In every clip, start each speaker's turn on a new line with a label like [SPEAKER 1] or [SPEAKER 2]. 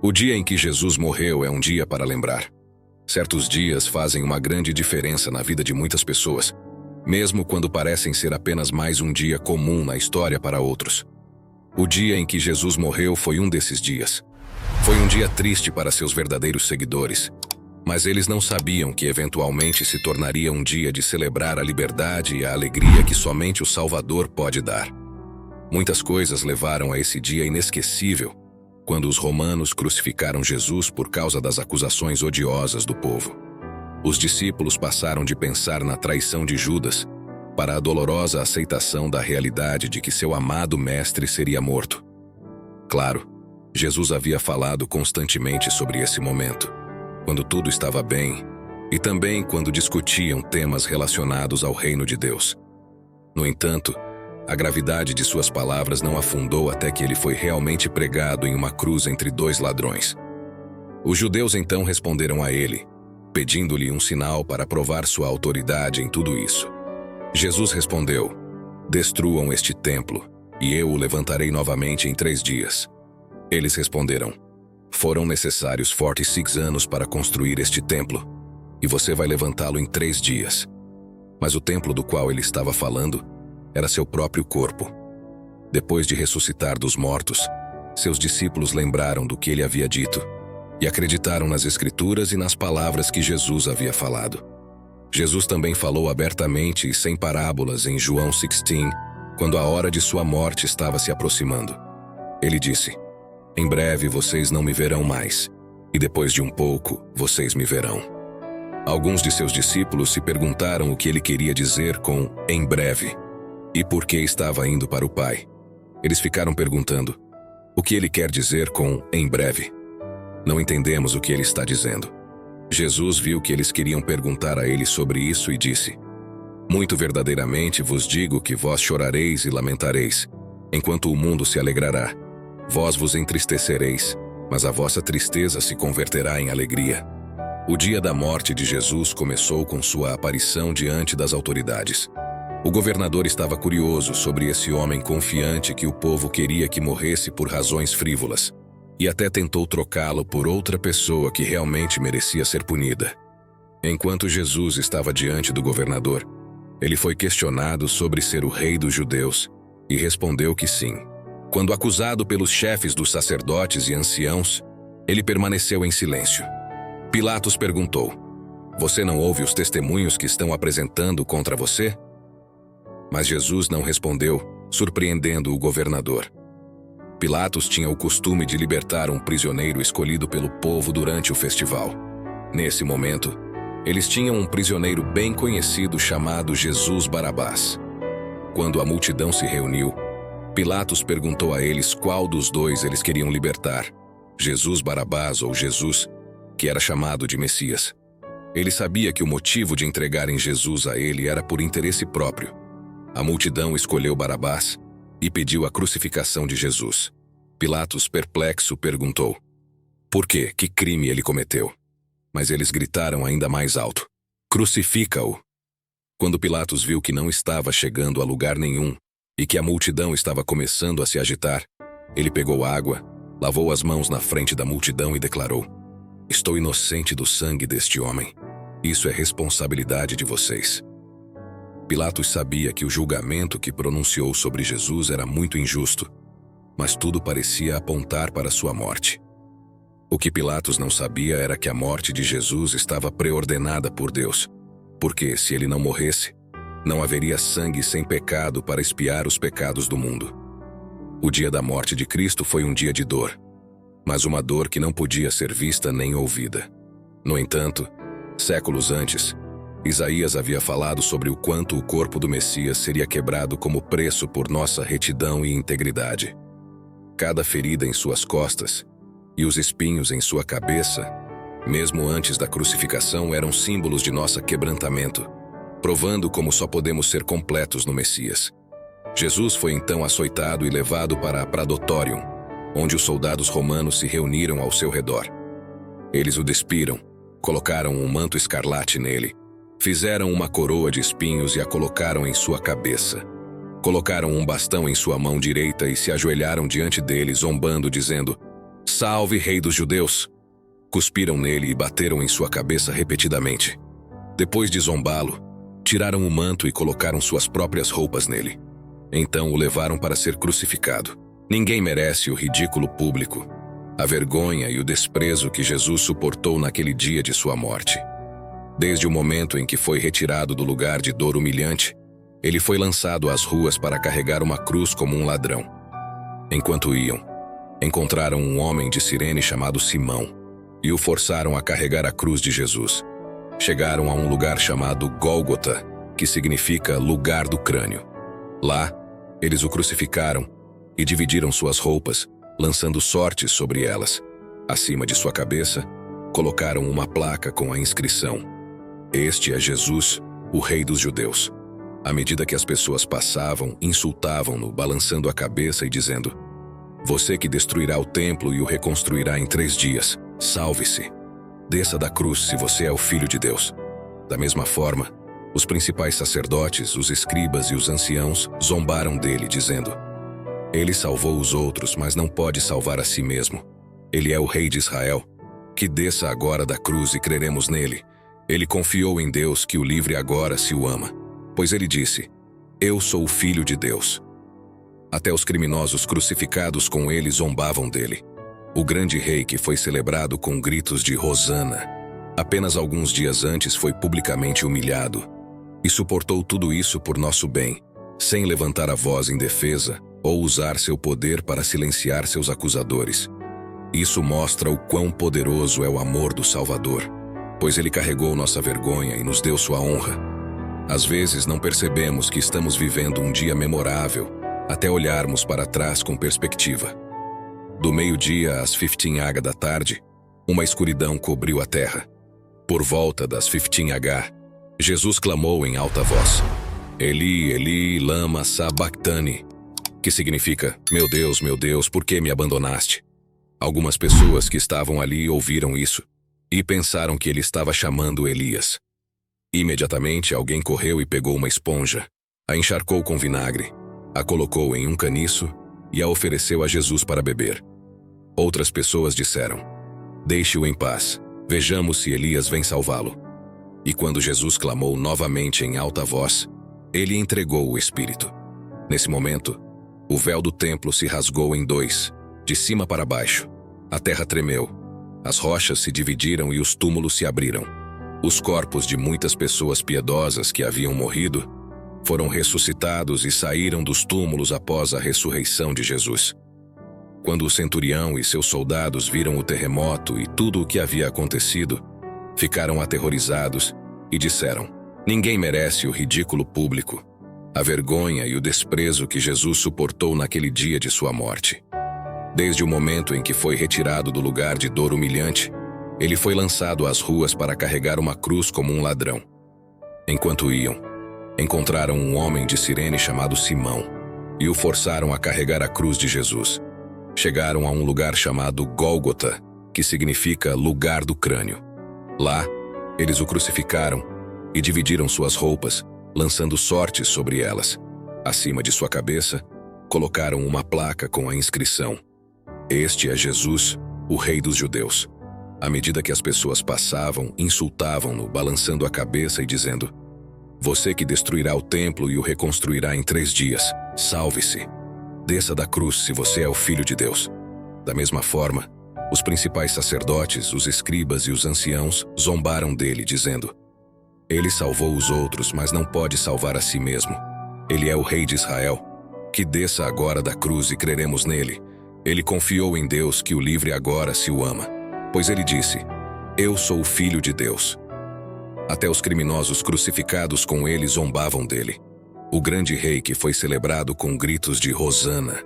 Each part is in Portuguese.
[SPEAKER 1] O dia em que Jesus morreu é um dia para lembrar. Certos dias fazem uma grande diferença na vida de muitas pessoas, mesmo quando parecem ser apenas mais um dia comum na história para outros. O dia em que Jesus morreu foi um desses dias. Foi um dia triste para seus verdadeiros seguidores, mas eles não sabiam que eventualmente se tornaria um dia de celebrar a liberdade e a alegria que somente o Salvador pode dar. Muitas coisas levaram a esse dia inesquecível, quando os romanos crucificaram Jesus por causa das acusações odiosas do povo. Os discípulos passaram de pensar na traição de Judas para a dolorosa aceitação da realidade de que seu amado mestre seria morto. Claro, Jesus havia falado constantemente sobre esse momento, quando tudo estava bem, e também quando discutiam temas relacionados ao reino de Deus. No entanto, a gravidade de suas palavras não afundou até que ele foi realmente pregado em uma cruz entre dois ladrões. Os judeus então responderam a ele, pedindo-lhe um sinal para provar sua autoridade em tudo isso. Jesus respondeu: "Destruam este templo, e eu o levantarei novamente em 3 dias." Eles responderam: "Foram necessários 46 anos para construir este templo, e você vai levantá-lo em 3 dias." Mas o templo do qual ele estava falando era seu próprio corpo. Depois de ressuscitar dos mortos, seus discípulos lembraram do que ele havia dito e acreditaram nas Escrituras e nas palavras que Jesus havia falado. Jesus também falou abertamente e sem parábolas em João 16, quando a hora de sua morte estava se aproximando. Ele disse: "Em breve vocês não me verão mais, e depois de um pouco vocês me verão." Alguns de seus discípulos se perguntaram o que ele queria dizer com "em breve" e por que estava indo para o Pai. Eles ficaram perguntando: "O que ele quer dizer com em breve? Não entendemos o que ele está dizendo." Jesus viu que eles queriam perguntar a ele sobre isso e disse: "Muito verdadeiramente vos digo que vós chorareis e lamentareis, enquanto o mundo se alegrará. Vós vos entristecereis, mas a vossa tristeza se converterá em alegria." O dia da morte de Jesus começou com sua aparição diante das autoridades. O governador estava curioso sobre esse homem confiante que o povo queria que morresse por razões frívolas, e até tentou trocá-lo por outra pessoa que realmente merecia ser punida. Enquanto Jesus estava diante do governador, ele foi questionado sobre ser o rei dos judeus, e respondeu que sim. Quando acusado pelos chefes dos sacerdotes e anciãos, ele permaneceu em silêncio. Pilatos perguntou: "Você não ouve os testemunhos que estão apresentando contra você?" Mas Jesus não respondeu, surpreendendo o governador. Pilatos tinha o costume de libertar um prisioneiro escolhido pelo povo durante o festival. Nesse momento, eles tinham um prisioneiro bem conhecido chamado Jesus Barabás. Quando a multidão se reuniu, Pilatos perguntou a eles qual dos dois eles queriam libertar, Jesus Barabás ou Jesus, que era chamado de Messias. Ele sabia que o motivo de entregarem Jesus a ele era por interesse próprio. A multidão escolheu Barabás e pediu a crucificação de Jesus. Pilatos, perplexo, perguntou: "Por quê? Que crime ele cometeu?" Mas eles gritaram ainda mais alto: "Crucifica-o!" Quando Pilatos viu que não estava chegando a lugar nenhum e que a multidão estava começando a se agitar, ele pegou água, lavou as mãos na frente da multidão e declarou: "Estou inocente do sangue deste homem. Isso é responsabilidade de vocês." Pilatos sabia que o julgamento que pronunciou sobre Jesus era muito injusto, mas tudo parecia apontar para sua morte. O que Pilatos não sabia era que a morte de Jesus estava preordenada por Deus, porque, se ele não morresse, não haveria sangue sem pecado para expiar os pecados do mundo. O dia da morte de Cristo foi um dia de dor, mas uma dor que não podia ser vista nem ouvida. No entanto, séculos antes, Isaías havia falado sobre o quanto o corpo do Messias seria quebrado como preço por nossa retidão e integridade. Cada ferida em suas costas e os espinhos em sua cabeça, mesmo antes da crucificação, eram símbolos de nosso quebrantamento, provando como só podemos ser completos no Messias. Jesus foi então açoitado e levado para a Pradotorium, onde os soldados romanos se reuniram ao seu redor. Eles o despiram, colocaram um manto escarlate nele, fizeram uma coroa de espinhos e a colocaram em sua cabeça. Colocaram um bastão em sua mão direita e se ajoelharam diante dele, zombando, dizendo: Salve, Rei dos Judeus! Cuspiram nele e bateram em sua cabeça repetidamente. Depois de zombá-lo, tiraram o manto e colocaram suas próprias roupas nele. Então o levaram para ser crucificado. Ninguém merece o ridículo público, a vergonha e o desprezo que Jesus suportou naquele dia de sua morte. Desde o momento em que foi retirado do lugar de dor humilhante, ele foi lançado às ruas para carregar uma cruz como um ladrão. Enquanto iam, encontraram um homem de Cirene chamado Simão e o forçaram a carregar a cruz de Jesus. Chegaram a um lugar chamado Gólgota, que significa lugar do crânio. Lá, eles o crucificaram e dividiram suas roupas, lançando sortes sobre elas. Acima de sua cabeça, colocaram uma placa com a inscrição: Este é Jesus, o Rei dos Judeus. À medida que as pessoas passavam, insultavam-no, balançando a cabeça e dizendo: Você que destruirá o templo e o reconstruirá em 3 dias, salve-se. Desça da cruz se você é o Filho de Deus. Da mesma forma, os principais sacerdotes, os escribas e os anciãos zombaram dele, dizendo: Ele salvou os outros, mas não pode salvar a si mesmo. Ele é o Rei de Israel. Que desça agora da cruz e creremos nele. Ele confiou em Deus que o livre agora se o ama. Pois ele disse: Eu sou o Filho de Deus. Até os criminosos crucificados com ele zombavam dele. O grande rei que foi celebrado com gritos de Hosana, apenas alguns dias antes foi publicamente humilhado. E suportou tudo isso por nosso bem, sem levantar a voz em defesa ou usar seu poder para silenciar seus acusadores. Isso mostra o quão poderoso é o amor do Salvador, pois ele carregou nossa vergonha e nos deu sua honra. Às vezes não percebemos que estamos vivendo um dia memorável, até olharmos para trás com perspectiva. Do meio-dia às 15h da tarde, uma escuridão cobriu a terra. Por volta das 15h, Jesus clamou em alta voz: Eli, Eli, lama sabachthani, que significa: meu Deus, por que me abandonaste? Algumas pessoas que estavam ali ouviram isso e pensaram que ele estava chamando Elias. Imediatamente alguém correu e pegou uma esponja, a encharcou com vinagre, a colocou em um caniço e a ofereceu a Jesus para beber. Outras pessoas disseram: Deixe-o em paz, vejamos se Elias vem salvá-lo. E quando Jesus clamou novamente em alta voz, ele entregou o Espírito. Nesse momento, o véu do templo se rasgou em 2, de cima para baixo. A terra tremeu, as rochas se dividiram e os túmulos se abriram. Os corpos de muitas pessoas piedosas que haviam morrido foram ressuscitados e saíram dos túmulos após a ressurreição de Jesus. Quando o centurião e seus soldados viram o terremoto e tudo o que havia acontecido, ficaram aterrorizados e disseram: Ninguém merece o ridículo público, a vergonha e o desprezo que Jesus suportou naquele dia de sua morte. Desde o momento em que foi retirado do lugar de dor humilhante, ele foi lançado às ruas para carregar uma cruz como um ladrão. Enquanto iam, encontraram um homem de Cirene chamado Simão e o forçaram a carregar a cruz de Jesus. Chegaram a um lugar chamado Gólgota, que significa lugar do crânio. Lá, eles o crucificaram e dividiram suas roupas, lançando sortes sobre elas. Acima de sua cabeça, colocaram uma placa com a inscrição: Este é Jesus, o Rei dos Judeus. À medida que as pessoas passavam, insultavam-no, balançando a cabeça e dizendo: Você que destruirá o templo e o reconstruirá em 3 dias, salve-se. Desça da cruz se você é o Filho de Deus. Da mesma forma, os principais sacerdotes, os escribas e os anciãos zombaram dele, dizendo: Ele salvou os outros, mas não pode salvar a si mesmo. Ele é o Rei de Israel. Que desça agora da cruz e creremos nele. Ele confiou em Deus que o livre agora se o ama. Pois ele disse: Eu sou o Filho de Deus. Até os criminosos crucificados com ele zombavam dele. O grande rei que foi celebrado com gritos de Hosana,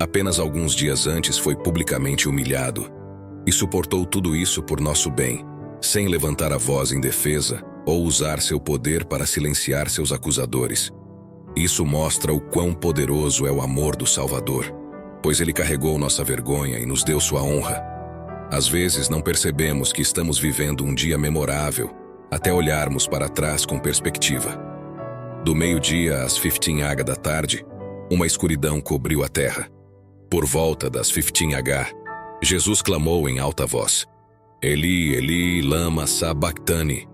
[SPEAKER 1] apenas alguns dias antes foi publicamente humilhado. E suportou tudo isso por nosso bem, sem levantar a voz em defesa ou usar seu poder para silenciar seus acusadores. Isso mostra o quão poderoso é o amor do Salvador, pois ele carregou nossa vergonha e nos deu sua honra. Às vezes não percebemos que estamos vivendo um dia memorável, até olharmos para trás com perspectiva. Do meio-dia às 15h da tarde, uma escuridão cobriu a terra. Por volta das 15h, Jesus clamou em alta voz: Eli, Eli, lama sabachthani,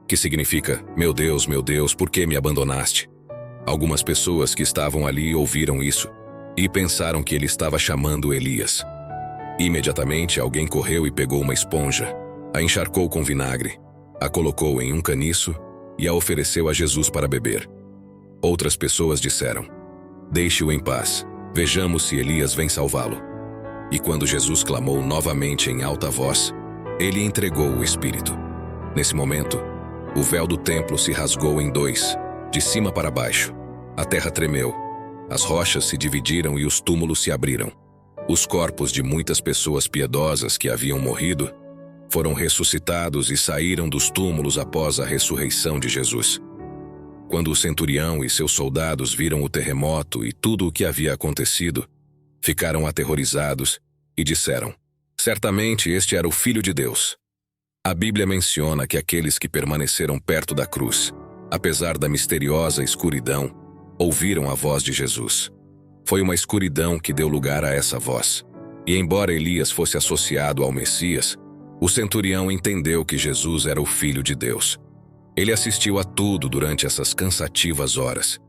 [SPEAKER 1] que significa: meu Deus, por que me abandonaste? Algumas pessoas que estavam ali ouviram isso e pensaram que ele estava chamando Elias. Imediatamente alguém correu e pegou uma esponja, a encharcou com vinagre, a colocou em um caniço e a ofereceu a Jesus para beber. Outras pessoas disseram: deixe-o em paz, vejamos se Elias vem salvá-lo. E quando Jesus clamou novamente em alta voz, ele entregou o Espírito. Nesse momento, o véu do templo se rasgou em dois, de cima para baixo. A terra tremeu, as rochas se dividiram e os túmulos se abriram. Os corpos de muitas pessoas piedosas que haviam morrido foram ressuscitados e saíram dos túmulos após a ressurreição de Jesus. Quando o centurião e seus soldados viram o terremoto e tudo o que havia acontecido, ficaram aterrorizados e disseram: certamente este era o Filho de Deus. A Bíblia menciona que aqueles que permaneceram perto da cruz, apesar da misteriosa escuridão, ouviram a voz de Jesus. Foi uma escuridão que deu lugar a essa voz. E embora Elias fosse associado ao Messias, o centurião entendeu que Jesus era o Filho de Deus. Ele assistiu a tudo durante essas cansativas horas.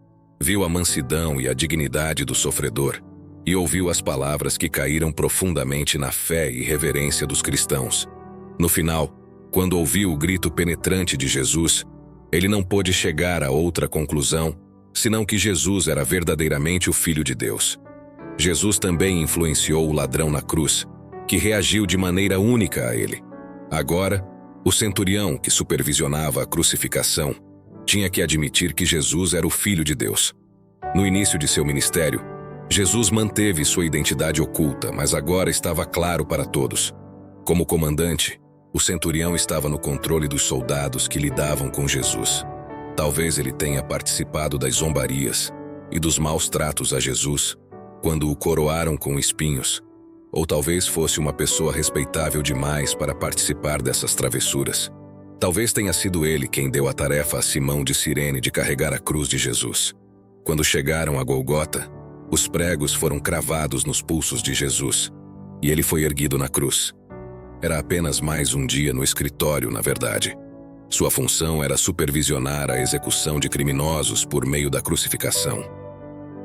[SPEAKER 1] Viu a mansidão e a dignidade do sofredor e ouviu as palavras que caíram profundamente na fé e reverência dos cristãos. No final, quando ouviu o grito penetrante de Jesus, ele não pôde chegar a outra conclusão senão que Jesus era verdadeiramente o Filho de Deus. Jesus também influenciou o ladrão na cruz, que reagiu de maneira única a ele. Agora, o centurião que supervisionava a crucificação tinha que admitir que Jesus era o Filho de Deus. No início de seu ministério, Jesus manteve sua identidade oculta, mas agora estava claro para todos. Como comandante, o centurião estava no controle dos soldados que lidavam com Jesus. Talvez ele tenha participado das zombarias e dos maus tratos a Jesus, quando o coroaram com espinhos, ou talvez fosse uma pessoa respeitável demais para participar dessas travessuras. Talvez tenha sido ele quem deu a tarefa a Simão de Cirene de carregar a cruz de Jesus. Quando chegaram a Golgota, os pregos foram cravados nos pulsos de Jesus, e ele foi erguido na cruz. Era apenas mais um dia no escritório, na verdade. Sua função era supervisionar a execução de criminosos por meio da crucificação.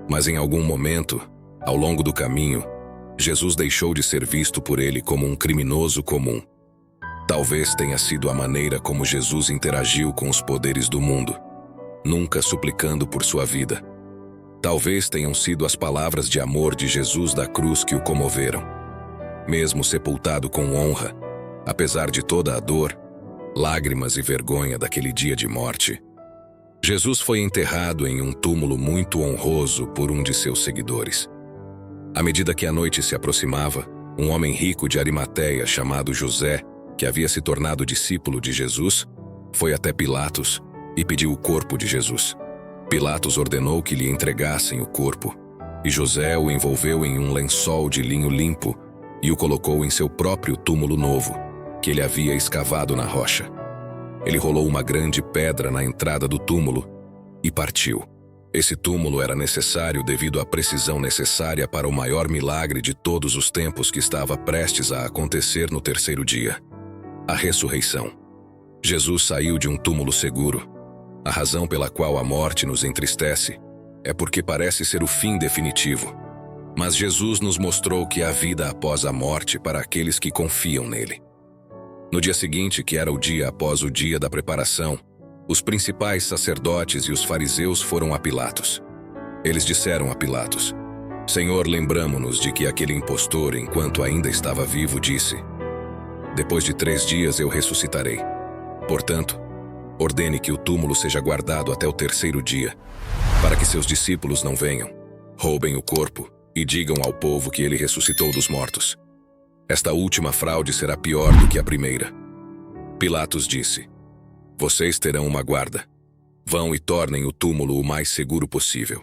[SPEAKER 1] Mas em algum momento, ao longo do caminho, Jesus deixou de ser visto por ele como um criminoso comum. Talvez tenha sido a maneira como Jesus interagiu com os poderes do mundo, nunca suplicando por sua vida. Talvez tenham sido as palavras de amor de Jesus da cruz que o comoveram. Mesmo sepultado com honra, apesar de toda a dor, lágrimas e vergonha daquele dia de morte, Jesus foi enterrado em um túmulo muito honroso por um de seus seguidores. À medida que a noite se aproximava, um homem rico de Arimateia chamado José, que havia se tornado discípulo de Jesus, foi até Pilatos e pediu o corpo de Jesus. Pilatos ordenou que lhe entregassem o corpo, e José o envolveu em um lençol de linho limpo e o colocou em seu próprio túmulo novo, que ele havia escavado na rocha. Ele rolou uma grande pedra na entrada do túmulo e partiu. Esse túmulo era necessário devido à precisão necessária para o maior milagre de todos os tempos que estava prestes a acontecer no terceiro dia: a ressurreição. Jesus saiu de um túmulo seguro. A razão pela qual a morte nos entristece é porque parece ser o fim definitivo. Mas Jesus nos mostrou que há vida após a morte para aqueles que confiam nele. No dia seguinte, que era o dia após o dia da preparação, os principais sacerdotes e os fariseus foram a Pilatos. Eles disseram a Pilatos: Senhor, lembramo-nos de que aquele impostor, enquanto ainda estava vivo, disse: depois de 3 dias eu ressuscitarei. Portanto, ordene que o túmulo seja guardado até o terceiro dia, para que seus discípulos não venham, roubem o corpo e digam ao povo que ele ressuscitou dos mortos. Esta última fraude será pior do que a primeira. Pilatos disse: vocês terão uma guarda. Vão e tornem o túmulo o mais seguro possível.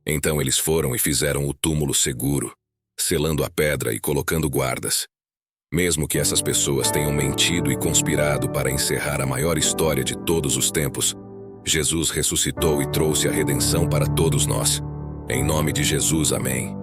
[SPEAKER 1] Então eles foram e fizeram o túmulo seguro, selando a pedra e colocando guardas. Mesmo que essas pessoas tenham mentido e conspirado para encerrar a maior história de todos os tempos, Jesus ressuscitou e trouxe a redenção para todos nós. Em nome de Jesus, amém.